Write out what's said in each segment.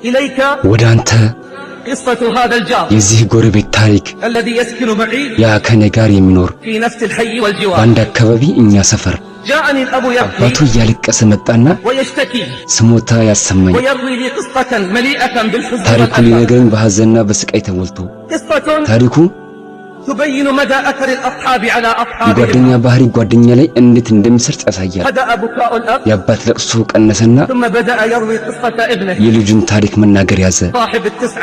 إليك ودانت قصة هذا الجار يزيه غربت تاريخ الذي يسكن معي يا كان غار يمنور في نفس الحي والجوار باند አካባቢ እኛ ሰፈር جاءني الأب يبكي አባቱ ያለቀሰ መጣና ويشتكي ስሞታ ያሰማኝ ويروي لي قصة مليئة بالحزن ታሪኩ ሊነግረኝ በሐዘንና በስቃይ ተሞልቶ قصة ታሪኩ تبين مدى أثر الأصحاب على أصحابهم ጓደኛ ባህሪ ጓደኛ ላይ እንዴት እንደሚሰርጽ ያሳያል بدأ بكاء الأب የአባት ለቅሶ ቀነሰና ثم بدأ يروي قصة ابنه የልጁን ታሪክ መናገር ያዘ صاحب ال19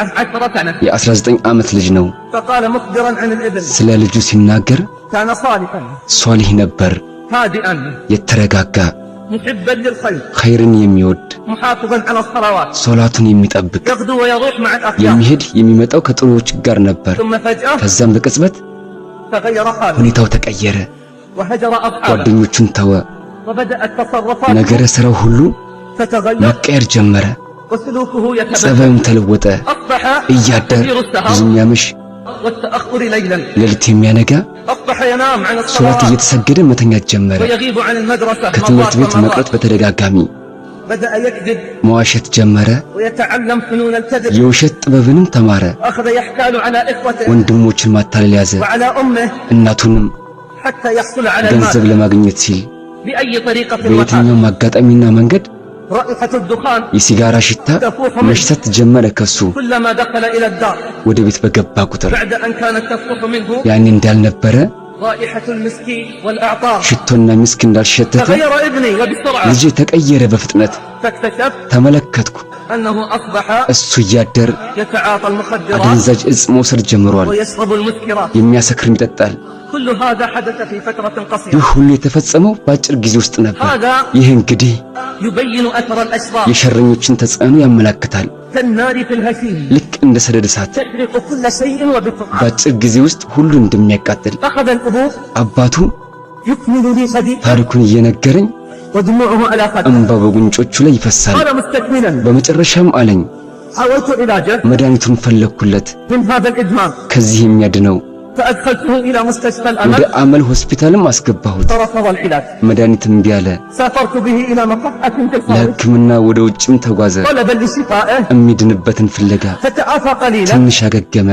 سنة የ19 ዓመት ልጅ ነው فقال مخبرا عن الابن ስለ ልጁ ሲናገር كان صالحا ሷሊህ ነበር هادئا የተረጋጋ محبا للخير ኸይርን የሚወድ محافظا على الصلوات ሶላቱን የሚጠብቅ يغدو ويروح مع الأخيار የሚሄድ የሚመጣው ከጥሩዎች ጋር ነበር ثم فجأة ከዛም በቅጽበት تغير حاله ሁኔታው ተቀየረ وهجر أصحابه ጓደኞቹን ተወ وبدأت تصرفاته ነገረ ስራው ሁሉ تتغير መቀየር ጀመረ وسلوكه يتبدل ጸባዩም ተለወጠ أصبح እያደር كثير السهر ብዙ የሚያመሽ والتأخر ليلا ሌሊት የሚያነጋ أصبح ينام عن ሶላት الصلاة እየተሰገደ መተኛት ጀመረ ويغيب عن المدرسة ከትምህርት ቤት مرات መቅረት በተደጋጋሚ بدأ يكذب መዋሸት ጀመረ ويتعلم فنون الكذب የውሸት ጥበብንም ተማረ أخذ يحتال على إخوته ወንድሞችን ማታለል ያዘ وعلى أمه እናቱንም حتى يحصل على ገንዘብ المال ለማግኘት ሲል بأي طريقة وكان በየትኛውም አጋጣሚና መንገድ رائحة الدخان የሲጋራ ሽታ መሽተት ጀመረ ከሱ كلما دخل إلى الدار ወደ ቤት በገባ ቁጥር بعد أن كانت تفرح منه ያኔ እንዳልነበረ رائحة المسك والأعطار ሽቶና ሚስክ እንዳልሸተተ تغير ابني وبسرعة ልጄ ተቀየረ በፍጥነት فاكتشفت ተመለከትኩ أنه أصبح እሱ እያደር يتعاطى المخدرات አደንዛዥ እጽ መውሰድ ጀምሯል ويشرب المسكرات የሚያሰክርም ይጠጣል كل هذا حدث في فترة ይህ قصيرة ሁሉ የተፈጸመው በአጭር ጊዜ ውስጥ ነበር هذا ይህ እንግዲህ يبين أثر الأشرار የሸረኞችን ተጽዕኖ ያመለክታል كالنار في الهشيم ልክ እንደ ሰደድ እሳት تحرق كل شيء وبسرعة በአጭር ጊዜ ውስጥ ሁሉ እንደሚያቃጥል أخذ الأبوة አባቱ يكمل لي حديثا ታሪኩን እየነገረኝ ودموعه على خده እንባ በጉንጮቹ ላይ ይፈሳል قال مستكملا በመጨረሻም አለኝ حاولت علاجه መድኃኒቱን ፈለኩለት من هذا الإدمان ከዚህ የሚያድነው فأدخلته إلى مستشفى ወደ الأمل አመል ሆስፒታልም አስገባሁት فرفض العلاج መድኃኒት እምቢ አለ سافرت به إلى مصحة في الخارج ለሕክምና ወደ ውጭም ተጓዘ طلبا لشفائه የሚድንበትን ፍለጋ فتعافى قليلا ትንሽ አገገመ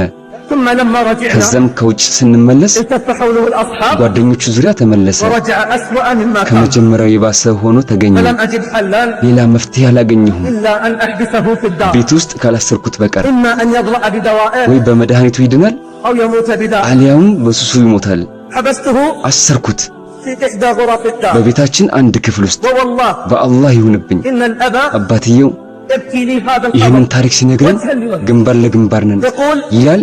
ثم لما رجعنا ከዛም ከውጭ ስንመለስ التف حوله الأصحاب ጓደኞቹ ዙሪያ ተመለሰ ورجع أسوأ مما كان ከመጀመሪያው የባሰ ሆኖ ተገኘ فلم أجد حلا ሌላ መፍትሄ አላገኘሁም إلا أن أحبسه في الدار ቤት ውስጥ ካላሰርኩት በቀር إما أن يضرأ بدوائه ወይ በመድኃኒቱ ይድናል أو يموت بدائه አሊያም በሱሱ ይሞታል حبسته አሰርኩት في إحدى غرف الدار በቤታችን አንድ ክፍል ውስጥ ووالله በአላህ ይሁንብኝ إن الأب አባትየው يبكي لي هذا ይህንን الخبر ታሪክ ሲነግረን وجها لوجه ግንባር ለግንባር ነን يقول ይላል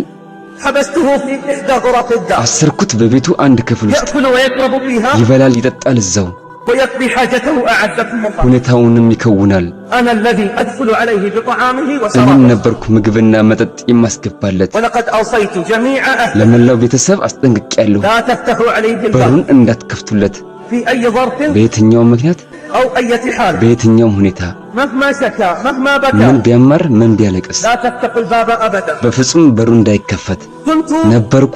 حبسته في إحدى غرف الدار አሰርኩት በቤቱ አንድ ክፍል ውስጥ يأكل ويشرب فيها ይበላል ይጠጣል እዛው ويقضي حاجته أعزكم الله ሁኔታውንም ይከውናል أنا الذي أدخل عليه بطعامه እኔም وشرابه ነበርኩ ምግብና መጠጥ የማስገባለት ولقد أوصيت جميع أهله ለመላው ቤተሰብ አስጠንቅቄያለሁ لا تفتحوا عليه الباب በሩን እንዳትከፍቱለት في أي ظرف በየትኛውም ምክንያት أو أي حال በየትኛውም ሁኔታ مهما شكا مهما ምን بكى ቢያማር ምን ቢያለቅስ لا تفتحوا الباب أبدا በፍጹም በሩ እንዳይከፈት كنت ነበርኩ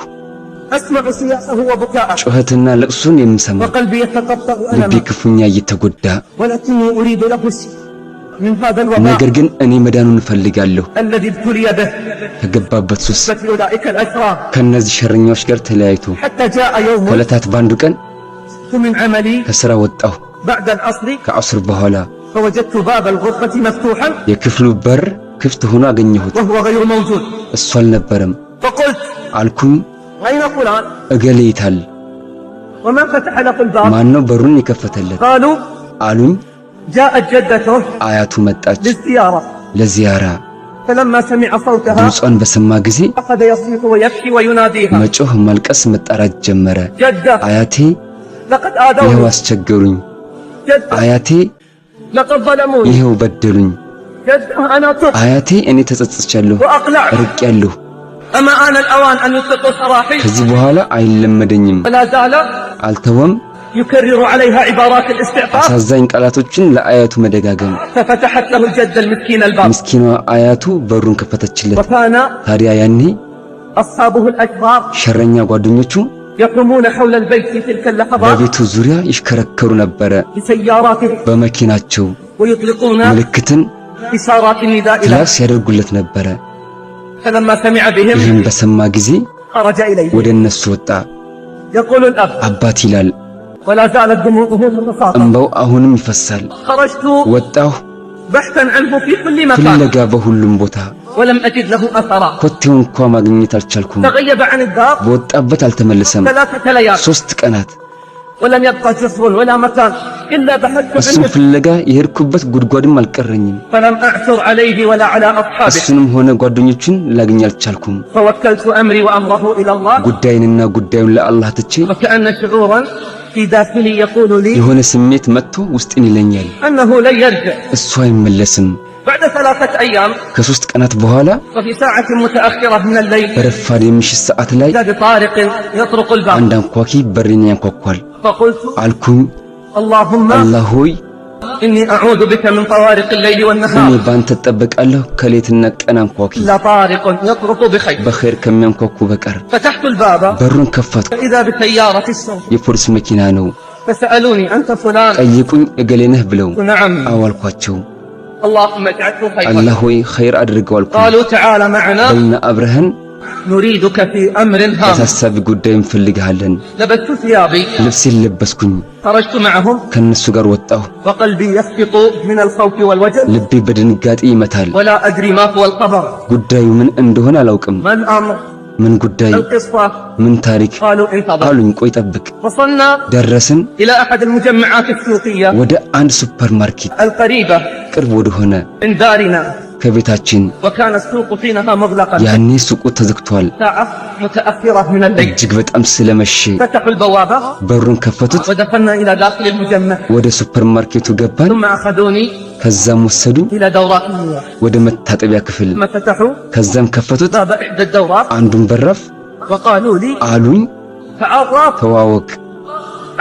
أسمع صياحه وبكاءه ጩኸትና ለቅሶን የምሰማው وقلبي يتقطع ልቤ ألما ክፉኛ እየተጎዳ ولكني أريد له الشفاء من هذا ነገር الوباء ግን እኔ መዳኑን እፈልጋለሁ الذي ابتلي به ከገባበት ሱስ بسبب أولئك الأشرار ከነዚህ ሸረኛዎች ጋር ተለያይቶ حتى جاء يوم ከዕለታት በአንዱ ቀን من عملي ከስራ ወጣሁ بعد العصر ከዐስር በኋላ فوجدت باب الغرفة مفتوحا የክፍሉ በር ክፍት ሆኖ አገኘሁት وهو غير موجود እሱ አልነበረም فقلت አልኩኝ أين فلان እገሌ ይታል وما فتح له الباب ማን ነው በሩን የከፈተለት قالوا አሉኝ جاءت جدته አያቱ መጣች للزيارة ለዚያራ فلما سمع صوتها ድምጿን በሰማ ጊዜ أخذ يصيح ويبكي ويناديها መጮህ ማልቀስ መጣራት ጀመረ جدة አያቴ لقد ይኸው آذوني አስቸገሩኝ جدة አያቴ لقد ظلموني ይኸው በደሉኝ جدة أنا تبت አያቴ እኔ ተጸጽቻለሁ وأقلعت ርቄያለሁ أما آن الأوان أن يطلقوا سراحي ከዚህ በኋላ አይለመደኝም ولا زال አልተወም يكرر عليها عبارات الاستعطاف አሳዛኝ ቃላቶችን ለአያቱ መደጋገም ففتحت له الجدة المسكين الباب ምስኪኗ አያቱ በሩን ከፈተችለት وكان ታዲያ ያኔ أصحابه الأشرار ሸረኛ ጓደኞቹ يقومون حول البيت في تلك اللحظات በቤቱ ዙሪያ ይሽከረከሩ ነበረ بسياراتهم በመኪናቸው ويطلقون ምልክትን إشارات النداء له ክላስ ያደርጉለት ነበረ። فلما سمع بهم ይህም በሰማ ጊዜ خرج إليه ወደ እነሱ ወጣ። يقول الأب አባት ይላል፣ ولا زالت دموعه متساقطة እንባው አሁንም ይፈሳል። خرجت ወጣሁ بحثا عنه في كل مكان ፍለጋ በሁሉም ቦታ ولم أجد له أثرا ኮቴው እንኳ ማግኘት አልቻልኩም። تغيب عن الدار በወጣበት አልተመለሰም። 3 ليال 3 ቀናት ولم يبقى جسر ولا مكان إلا بحثت እሱን عنه ፍለጋ የሄድኩበት ጉድጓድም አልቀረኝም። فلم أعثر عليه ولا على أصحابه እሱንም ሆነ ጓደኞቹን ላገኝ አልቻልኩም። فوكلت أمري وأمره إلى الله ጉዳይንና ጉዳዩን ለአላህ ትቼ وكأن شعورا في داخلي يقول لي የሆነ ስሜት መጥቶ ውስጤን ይለኛል፣ أنه لن يرجع እሱ አይመለስም። بعد 3 أيام ከ3 ቀናት በኋላ وفي ساعة متأخرة من الليل በረፋድ የምሽት ሰዓት ላይ إذا بطارق يطرق الباب አንድ አንኳኪ በሬን ያንኳኳል። فقلت አልኩኝ፣ اللهم አላህ ሆይ إني أعوذ بك من طوارق الليل እኔ والنهار ባንተ እጠበቃለሁ ከሌትና ቀን አንኳኪ لا طارق يطرق بخير በኸይር ከሚያንኳኩ በቀር። فتحت الباب በሩን ከፈትኩ። فإذا بسيارة الشرطة የፖሊስ መኪና ነው። فسألوني أنت فلان ጠይቁኝ፣ እገሌ ነህ ብለው نعم አዋልኳቸው። اللهم اجعله خيرا አላህ ሆይ ኸይር አድርገው አልኩ። قالوا تعال معنا በልና አብረህን نريدك في أمر هام በታሳቢ ጉዳይ እንፈልግሃለን። لبست ثيابي ልብሴን ለበስኩኝ፣ خرجت معهم ከነሱ ጋር ወጣሁ። وقلبي يسقط من الخوف والوجل ልቤ በድንጋጤ ይመታል። ولا أدري ما هو الخبر ጉዳዩ ምን እንደሆነ አላውቅም። ما الأمر ምን ጉዳይ፣ القصة ምን ታሪክ قالوا انتظر አሉኝ። ቆይ ጠብቅ። وصلنا ደረስን إلى أحد المجمعات السوقية ወደ አንድ ሱፐር ማርኬት القريبة ቅርብ ወደ ሆነ من دارنا ከቤታችን። وكان السوق حينها مغلقا ያኔ ሱቁ ተዘግቷል። ساعة متأخرة من الليل እጅግ በጣም ስለመሸ فتحوا البوابة በሩን ከፈቱት። ودخلنا إلى داخل المجمع ወደ ሱፐር ማርኬቱ ገባን። ثم أخذوني ከዛም ወሰዱኝ إلى دورات المياه ወደ መታጠቢያ ክፍል። ثم فتحوا ከዛም ከፈቱት باب إحدى الدورات አንዱን በራፍ وقالوا لي አሉኝ፣ تعرف ተዋወቅ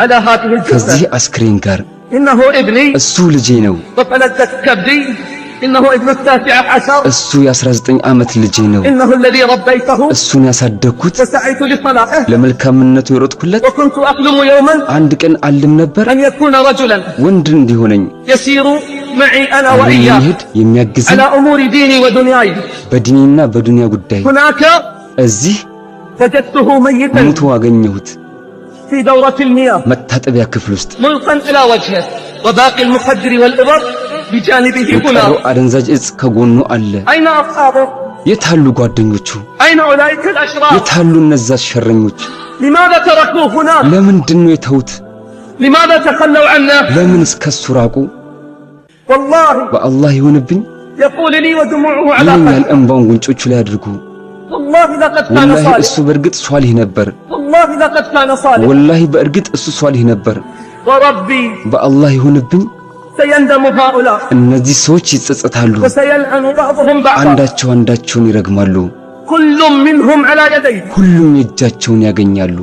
على هذه ከዚህ الجثة አስክሬን ጋር፣ إنه ابني እሱ ልጄ ነው፣ وفلذت كبدي إنه ابن 19 እሱ የ19 ዓመት ልጄ ነው፣ إنه الذي ربيته እሱን ያሳደግኩት وسعيت لصلاحه ለመልካምነቱ የሮጥኩለት። وكنت أحلم يوما አንድ ቀን አልም ነበር أن يكون رجلا ወንድ እንዲሆነኝ يسير معي أنا አብሮኝ وإياه የሚሄድ የሚያግዘኝ على أمور ديني ودنياي በዲኔና በዱንያ ጉዳይ። هناك እዚህ وجدته ميتا ሙቶ አገኘሁት في دورة المياه መታጠቢያ ክፍል ውስጥ። ملقا إلى وجهه وباقي المخدر والإبر بجانبه የቀረው هنا አደንዛዥ እጽ ከጎኑ አለ። أين أصحابه؟ የታሉ ጓደኞቹ? أين أولئك الأشرار؟ የታሉ እነዛ ሸረኞች? لماذا تركوه هناك؟ ለምንድን ነው የተውት? لماذا تخلوا عنا؟ ለምን እስከሱ ራቁ? والله በአላህ ይሁንብኝ يقول لي ودموعه على ይለኛል፣ قلبي እንባውን ጉንጮቹ ላይ አድርጉ። والله لقد كان ወላሂ صالح እሱ በእርግጥ ሷሊህ ነበር። والله لقد كان صالح ወላሂ በእርግጥ እሱ ሷሊህ ነበር። وربي በአላህ ይሁንብኝ سيندم هؤلاء እነዚህ ሰዎች ይጸጸታሉ፣ وسيلعن بعضهم بعضا አንዳቸው አንዳቸውን ይረግማሉ፣ كل منهم على يديه ሁሉም የእጃቸውን ያገኛሉ።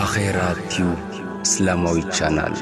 አኼራ ቲዩብ እስላማዊ ቻናል